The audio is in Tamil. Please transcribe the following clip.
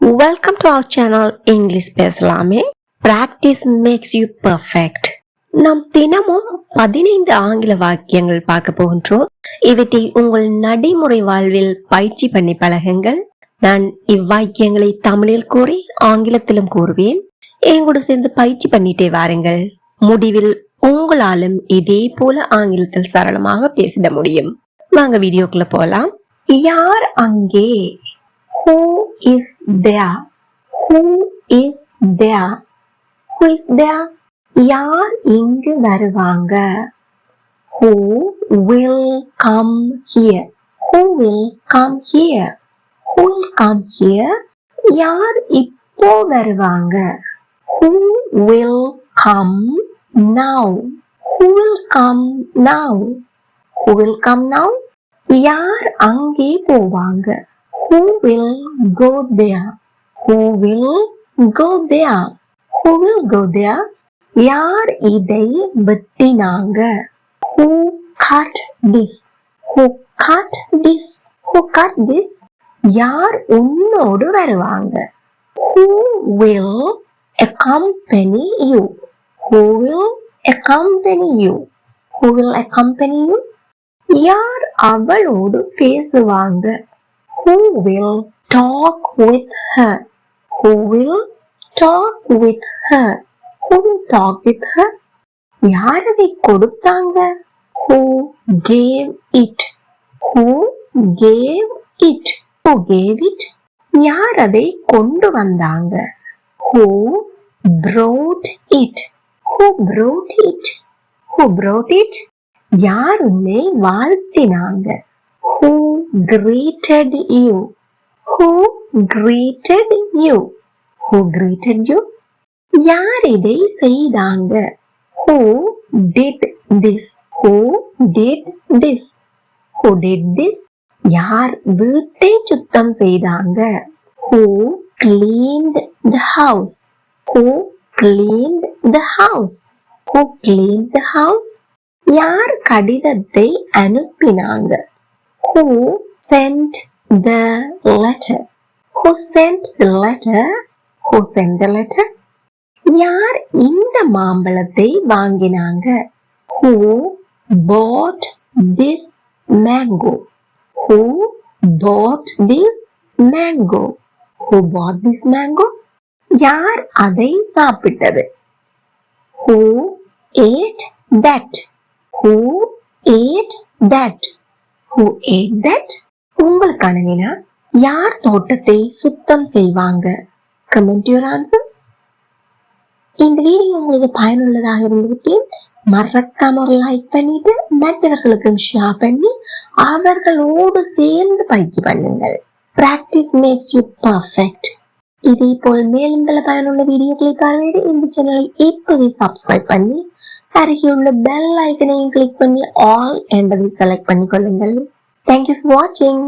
Welcome to our channel English பேசலாமே. Practice makes you perfect. நாம் தினமும் 15 ஆங்கில வாக்கியங்கள் பார்க்க போகின்றோம். இவற்றை உங்கள் நடைமுறை வாழ்வில் பயிற்சி பண்ணி பழகுங்கள். நான் இவ்வாக்கியங்களை தமிழில் கூறி ஆங்கிலத்திலும் கூறுவேன். எங்கூட சேர்ந்து பயிற்சி பண்ணிட்டே வாருங்கள். முடிவில் உங்களாலும் இதே போல ஆங்கிலத்தில் சரளமாக பேசிட முடியும். வாங்க வீடியோக்குள்ள போலாம். யார் அங்கே? Who is there? Who is there? Who is there? யார் இங்கு வருவாங்க? Who will come here? Who will come here? Who will come here? யார் இப்போ வருவாங்க? Who will come now? Who will come now? Who will come now? யார் அங்கே போவாங்க? Who will go there? Who will go there? Who will go there? யார் இதை வெட்டினாங்க? Who cut this? Who cut this? Who cut this? யார் உன்னோடு வருவாங்க? Who will accompany you? Who will accompany you? Who will accompany you? யார் அவளோடு பேசுவாங்க? Who will talk with her? Who will talk with her? Who will talk with her? யார் அதை கொடுத்தாங்க? Who gave it? Who gave it? Who gave it? யார் அதை கொண்டு வந்தாங்க? Who brought it? Who brought it? Who brought it? யார் உன்னை வாழ்த்தினாங்க? Who greeted you? Who greeted you? Who greeted you? யார் இதை செய்தாங்க? Who did this? Who did this? Who did this? யார் வீட்டை சுத்தம் செய்தாங்க? Who cleaned the house? Who cleaned the house? Who cleaned the house? யார் கடிதத்தை அனுப்பினாங்க? Who sent the letter? Who sent the letter? Who sent the letter? யார் இந்த மாம்பழத்தை வாங்கினாங்க? Who bought this mango? Who bought this mango? Who bought this mango? யார் அதை சாப்பிட்டது? Who ate that? Who ate that? Who ate that? உங்களுக்கான வினா, யார் தோட்டத்தை சுத்தம் செய்வாங்க? Comment your answer. இந்த வீடியோ உங்களுக்கு பயனுள்ளதாக இருந்திருப்பேன். மறக்காம ஒரு லைக் பண்ணிட்டு மற்றவர்களுக்கும் ஷேர் பண்ணி அவர்களோடு சேர்ந்து பயிற்சி பண்ணுங்கள். Practice makes you perfect. இதே போல் மேலும் பல பயனுள்ள வீடியோக்களை பார்வையிட இந்த சேனலை இப்பவே சப்ஸ்கிரைப் பண்ணி அருகிலுள்ள பெல் ஐக்கனையும் கிளிக் பண்ணி ஆல் என்பதை select பண்ணிக்கொள்ளுங்கள். Thank you for watching.